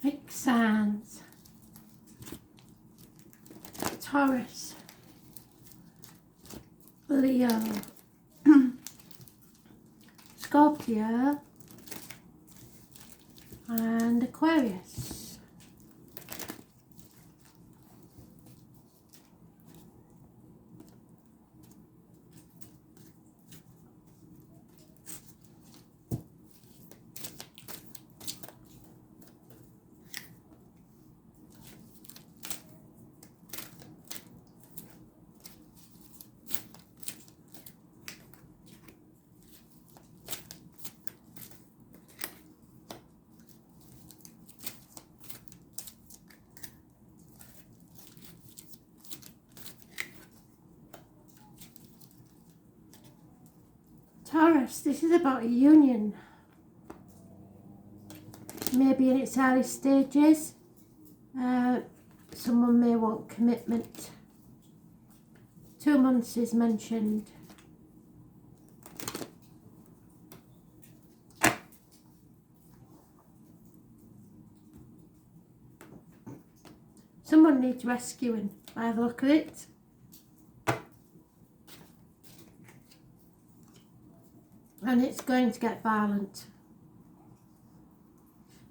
fixed signs. Taurus, Leo, Scorpio and Aquarius. Taurus, this is about a union. Maybe in its early stages. Someone may want commitment. 2 months is mentioned. Someone needs rescuing by the look of it. And it's going to get violent.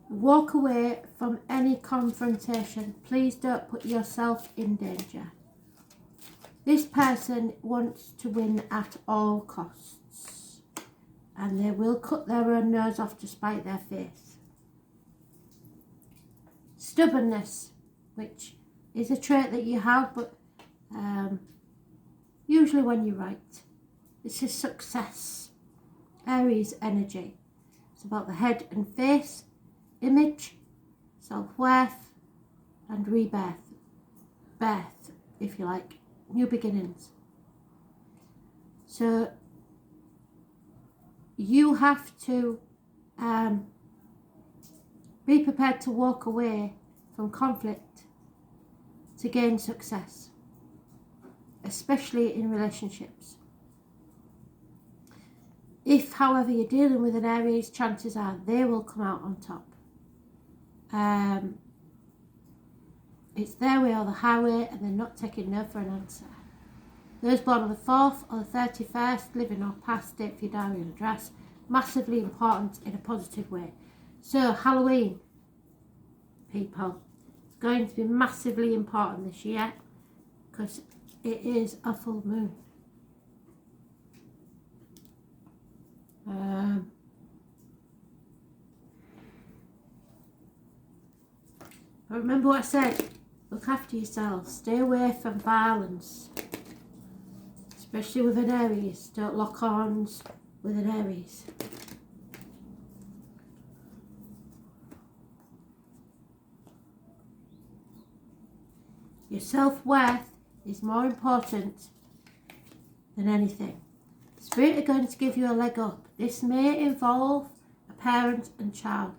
Walk away from any confrontation. Please don't put yourself in danger. This person wants to win at all costs. And they will cut their own nose off to spite their face. Stubbornness, which is a trait that you have, but usually when you're right. This is success. Aries energy. It's about the head and face, image, self-worth and rebirth. Birth, if you like. New beginnings. So you have to be prepared to walk away from conflict to gain success, especially in relationships. If, however, you're dealing with an Aries, chances are they will come out on top. It's their way or the highway, and they're not taking no for an answer. Those born on the 4th or the 31st, living or past, date for your diary and address, massively important in a positive way. So Halloween, people, is going to be massively important this year because it is a full moon. But remember what I said, look after yourselves, stay away from violence, especially with an Aries. Don't lock arms with an Aries. Your self-worth is more important than anything. Spirit are going to give you a leg up. This may involve a parent and child.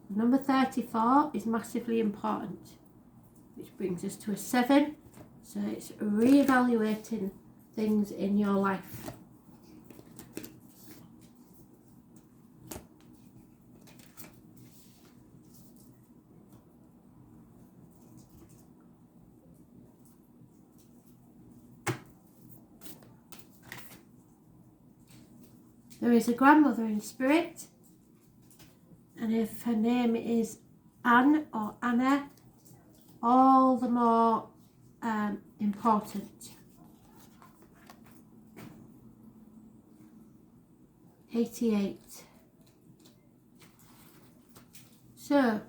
Number 34 is massively important, which brings us to a 7. So it's re-evaluating things in your life. There is a grandmother in spirit, and if her name is Anne or Anna, all the more important. 88. So,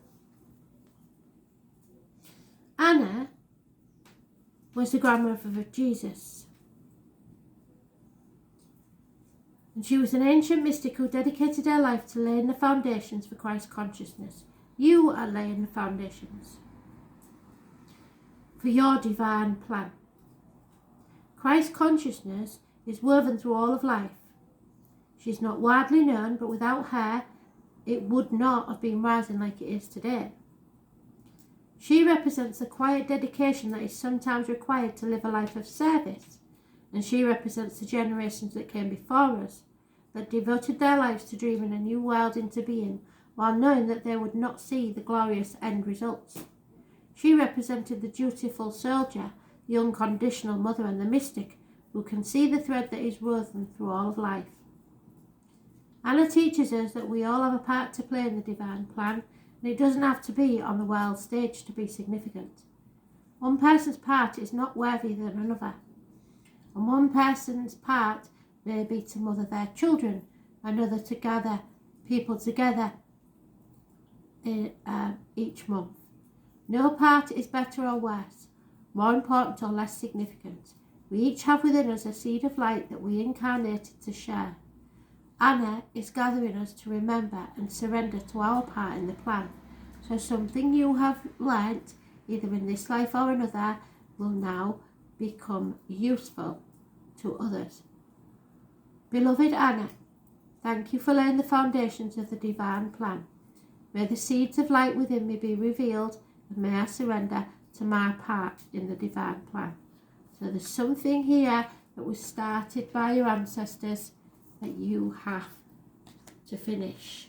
Anna was the grandmother of Jesus. And she was an ancient mystic who dedicated her life to laying the foundations for Christ consciousness. You are laying the foundations for your divine plan. Christ consciousness is woven through all of life. She's not widely known, but without her, it would not have been rising like it is today. She represents the quiet dedication that is sometimes required to live a life of service, and she represents the generations that came before us, that devoted their lives to dreaming a new world into being, while knowing that they would not see the glorious end results. She represented the dutiful soldier, the unconditional mother, and the mystic who can see the thread that is woven through all of life. Anna teaches us that we all have a part to play in the divine plan, and it doesn't have to be on the world stage to be significant. One person's part is not worthy than another, and one person's part may be to mother their children, another to gather people together each month. No part is better or worse, more important or less significant. We each have within us a seed of light that we incarnated to share. Anna is gathering us to remember and surrender to our part in the plan, so something you have learnt, either in this life or another, will now become useful to others. Beloved Anna, thank you for laying the foundations of the divine plan. May the seeds of light within me be revealed, and may I surrender to my part in the divine plan. So there's something here that was started by your ancestors that you have to finish.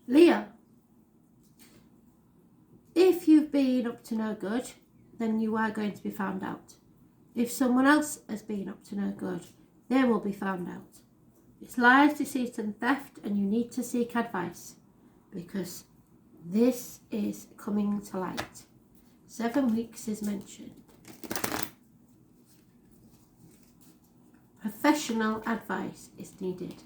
Leo, if you've been up to no good, then you are going to be found out. If someone else has been up to no good, they will be found out. It's lies, deceit and theft, and you need to seek advice, because this is coming to light. 7 weeks is mentioned. Professional advice is needed.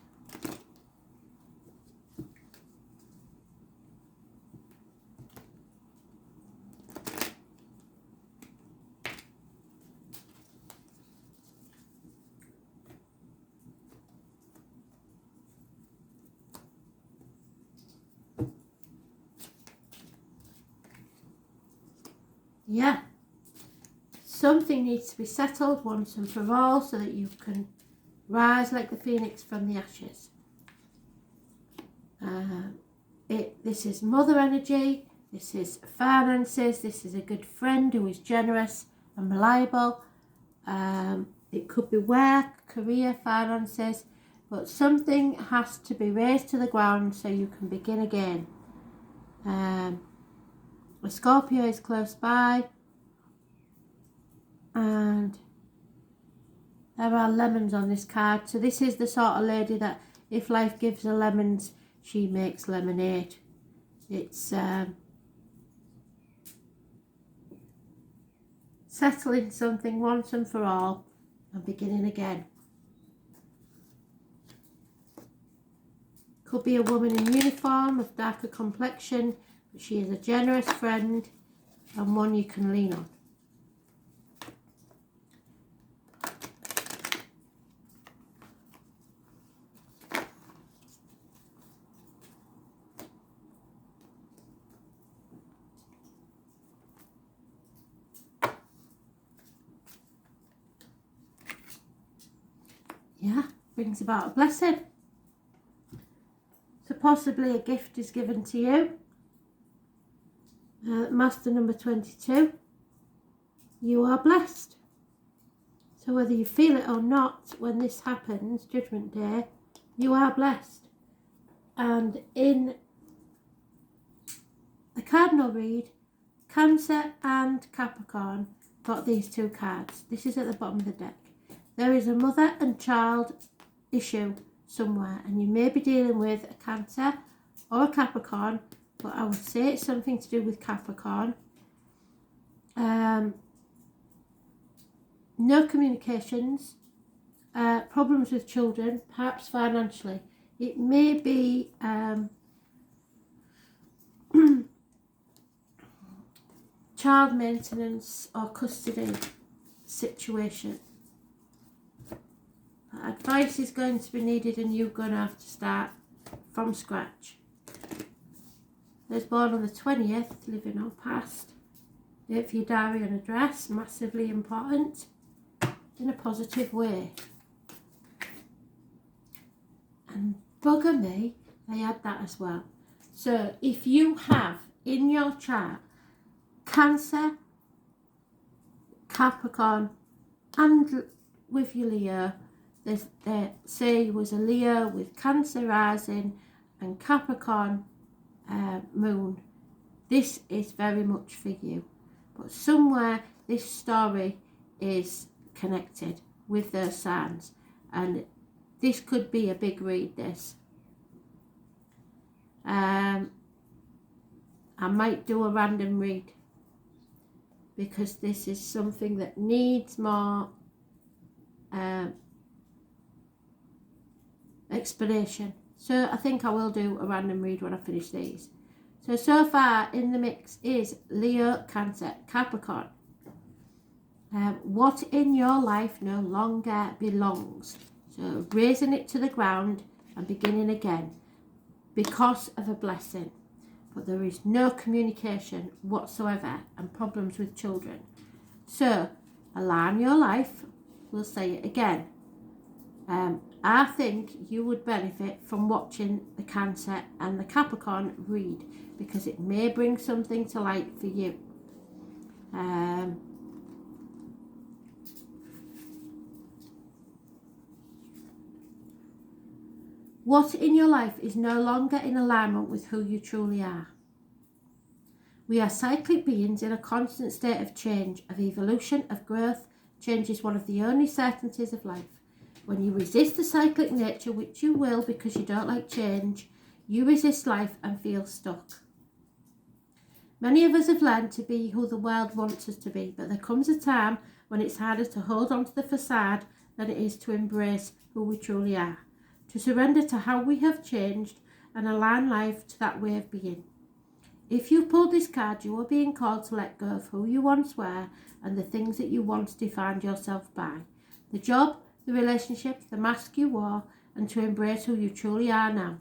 Yeah, something needs to be settled once and for all so that you can rise like the phoenix from the ashes. This is mother energy, this is finances, this is a good friend who is generous and reliable. It could be work, career, finances, but something has to be raised to the ground so you can begin again. A Scorpio is close by, and there are lemons on this card. So this is the sort of lady that if life gives her lemons, she makes lemonade. It's settling something once and for all and beginning again. Could be a woman in uniform of darker complexion, but she is a generous friend and one you can lean on. Yeah, brings about a blessing. So possibly a gift is given to you. Master number 22. You are blessed. So whether you feel it or not, when this happens, Judgment Day, you are blessed. And in the cardinal read, Cancer and Capricorn got these two cards. This is at the bottom of the deck. There is a mother and child issue somewhere, and you may be dealing with a Cancer or a Capricorn, but I would say it's something to do with Capricorn. No communications, problems with children, perhaps financially. It may be child maintenance or custody situation. Advice is going to be needed, and you're going to have to start from scratch. Those born on the 20th, living or past. Date for your diary and address, massively important in a positive way. And bugger me, I add that as well. So if you have in your chart Cancer, Capricorn And with your Leo, say was a Leo with Cancer rising and Capricorn moon, this is very much for you. But somewhere this story is connected with those signs, and this could be a big read, this. I might do a random read because this is something that needs more explanation. So I think I will do a random read when I finish these. So far in the mix is Leo, Cancer, Capricorn. What in your life no longer belongs. So raising it to the ground and beginning again because of a blessing. But there is no communication whatsoever and problems with children. So align your life. We'll say it again. I think you would benefit from watching the Cancer and the Capricorn read because it may bring something to light for you. What in your life is no longer in alignment with who you truly are? We are cyclic beings in a constant state of change, of evolution, of growth. Change is one of the only certainties of life. When you resist the cyclic nature, which you will because you don't like change, you resist life and feel stuck. Many of us have learned to be who the world wants us to be, but there comes a time when it's harder to hold on to the facade than it is to embrace who we truly are, to surrender to how we have changed and align life to that way of being. If you pulled this card, you are being called to let go of who you once were and the things that you once defined yourself by. The job, the relationship, the mask you wore, and to embrace who you truly are now.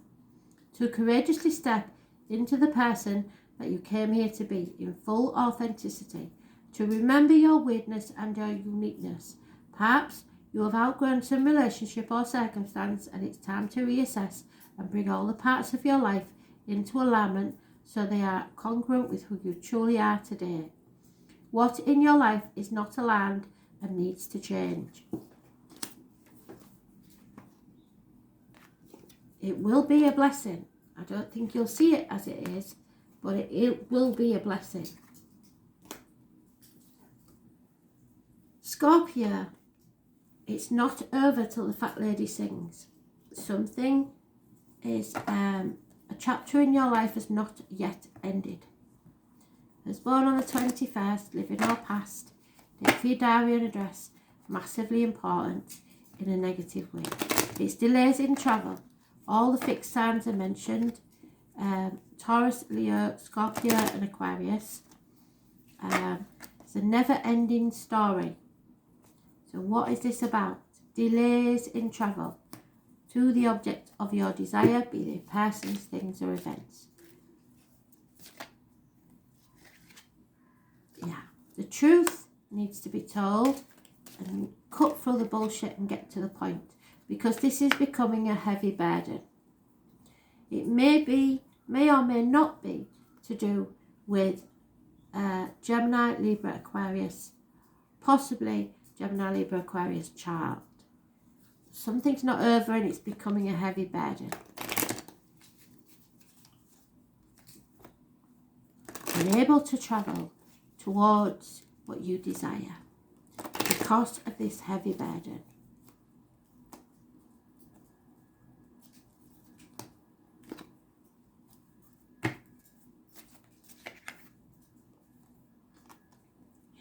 To courageously step into the person that you came here to be in full authenticity. To remember your weirdness and your uniqueness. Perhaps you have outgrown some relationship or circumstance and it's time to reassess and bring all the parts of your life into alignment so they are congruent with who you truly are today. What in your life is not aligned and needs to change? It will be a blessing. I don't think you'll see it as it is, but it will be a blessing. Scorpio, it's not over till the fat lady sings. Something is, a chapter in your life has not yet ended. Was born on the 21st, living or past, date for your diary and address, massively important in a negative way. It's delays in travel. All the fixed signs are mentioned. Taurus, Leo, Scorpio and Aquarius. It's a never-ending story. So what is this about? Delays in travel to the object of your desire, be they persons, things or events. Yeah, the truth needs to be told and cut through the bullshit and get to the point, because this is becoming a heavy burden. It may or may not be to do with Gemini, Libra, Aquarius, possibly Gemini, Libra, Aquarius child. Something's not over and it's becoming a heavy burden. Unable to travel towards what you desire because of this heavy burden.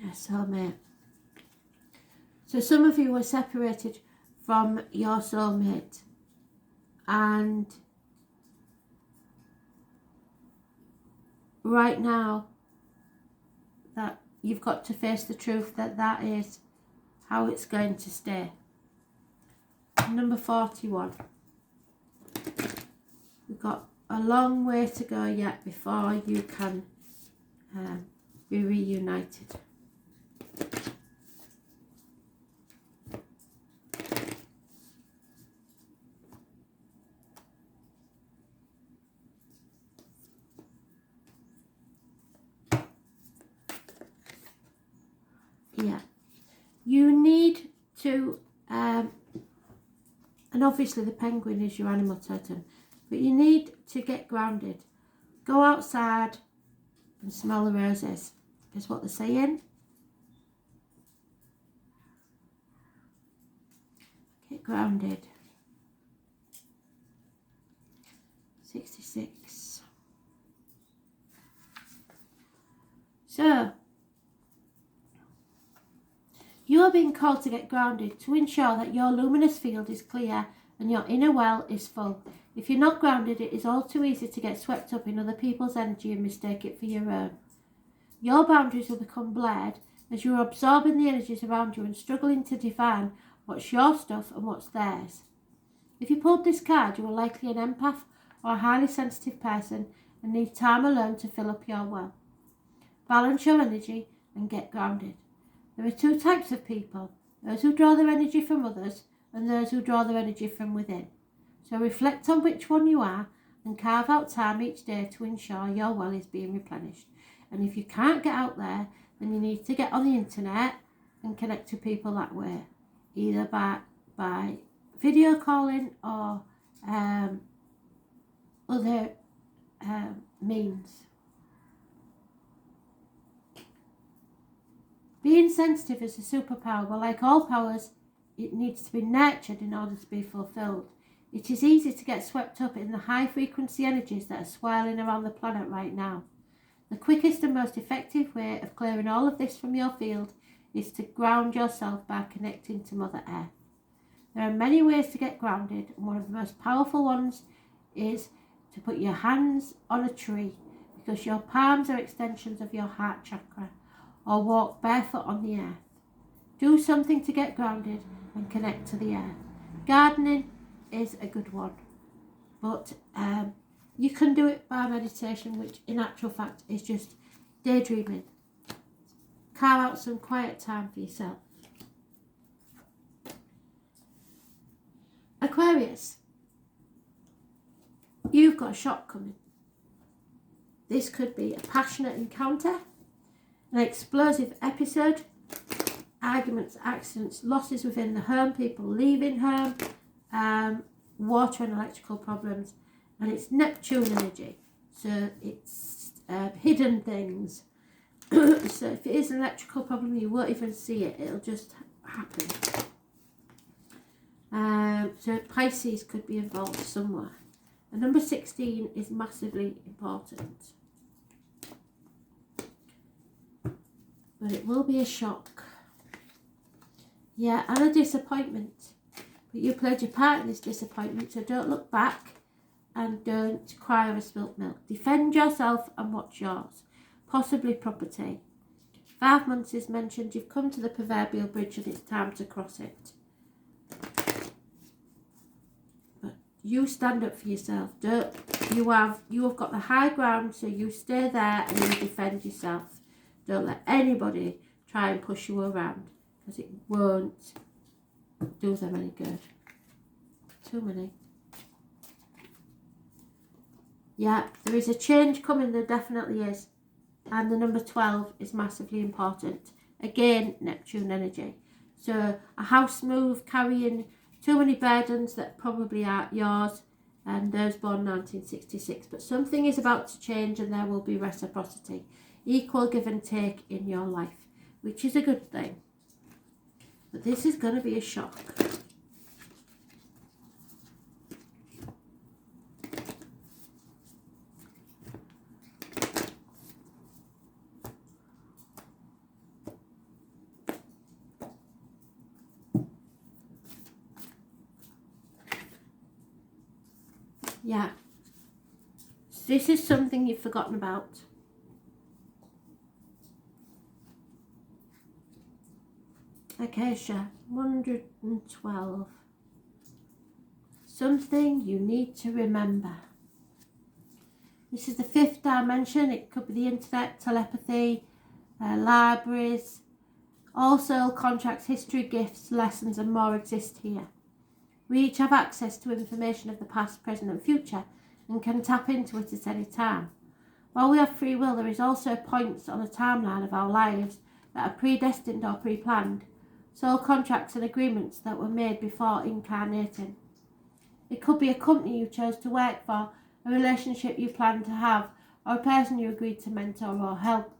Yes, soulmate. So some of you were separated from your soulmate, and right now that you've got to face the truth that that is how it's going to stay. Number 41. We've got a long way to go yet before you can be reunited. Yeah, you need to, and obviously the penguin is your animal totem, but you need to get grounded. Go outside and smell the roses, is what they're saying. Get grounded. 66. So, you are being called to get grounded to ensure that your luminous field is clear and your inner well is full. If you're not grounded, it is all too easy to get swept up in other people's energy and mistake it for your own. Your boundaries will become blurred as you are absorbing the energies around you and struggling to define what's your stuff and what's theirs. If you pulled this card, you are likely an empath or a highly sensitive person and need time alone to fill up your well. Balance your energy and get grounded. There are two types of people, those who draw their energy from others and those who draw their energy from within. So reflect on which one you are and carve out time each day to ensure your well is being replenished. And if you can't get out there, then you need to get on the internet and connect to people that way, either by video calling or other means. Being sensitive is a superpower, but like all powers, it needs to be nurtured in order to be fulfilled. It is easy to get swept up in the high frequency energies that are swirling around the planet right now. The quickest and most effective way of clearing all of this from your field is to ground yourself by connecting to Mother Earth. There are many ways to get grounded, and one of the most powerful ones is to put your hands on a tree, because your palms are extensions of your heart chakra, or walk barefoot on the earth. Do something to get grounded and connect to the earth. Gardening is a good one, but you can do it by meditation, which in actual fact is just daydreaming. Carve out some quiet time for yourself. Aquarius, you've got a shock coming. This could be a passionate encounter, an explosive episode, arguments, accidents, losses within the home, people leaving home, water and electrical problems, and it's Neptune energy, so it's hidden things. So if it is an electrical problem, you won't even see it, it'll just happen. So Pisces could be involved somewhere. And number 16 is massively important. But it will be a shock. Yeah, and a disappointment. But you played your part in this disappointment, so don't look back and don't cry over spilt milk. Defend yourself and what's yours. Possibly property. 5 months is mentioned. You've come to the proverbial bridge and it's time to cross it. But you stand up for yourself. You have got the high ground, so you stay there and you defend yourself. Don't let anybody try and push you around, because it won't do them any good. Too many. Yeah, there is a change coming, there definitely is. And the number 12 is massively important. Again, Neptune energy. So a house move, carrying too many burdens that probably aren't yours, and those born 1966. But something is about to change and there will be reciprocity. Equal give and take in your life, which is a good thing. But this is going to be a shock. Yeah. This is something you've forgotten about. Acacia, 112. Something you need to remember. This is the 5th dimension. It could be the internet, telepathy, libraries. All soul contracts, history, gifts, lessons and more exist here. We each have access to information of the past, present and future and can tap into it at any time. While we have free will, there is also points on the timeline of our lives that are predestined or pre-planned. soul contracts and agreements that were made before incarnating. It could be a company you chose to work for, a relationship you plan to have, or a person you agreed to mentor or help.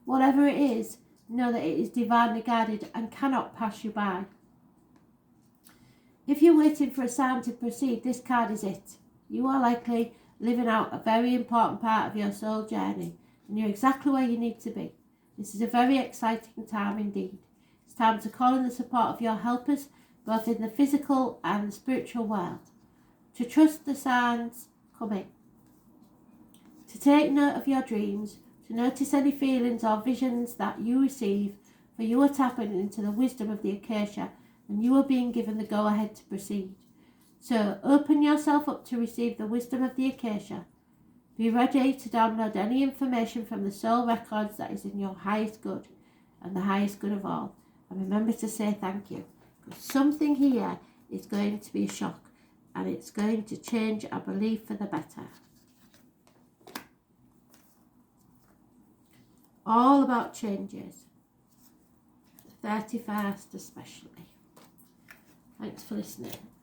Whatever it is, know that it is divinely guided and cannot pass you by. If you're waiting for a sign to proceed, this card is it. You are likely living out a very important part of your soul journey, and you're exactly where you need to be. This is a very exciting time indeed. It's time to call in the support of your helpers, both in the physical and the spiritual world. To trust the signs coming. To take note of your dreams, to notice any feelings or visions that you receive, for you are tapping into the wisdom of the Acacia, and you are being given the go-ahead to proceed. So open yourself up to receive the wisdom of the Acacia. Be ready to download any information from the soul records that is in your highest good and the highest good of all. And remember to say thank you, because something here is going to be a shock, and it's going to change our belief for the better. All about changes. The 31st especially. Thanks for listening.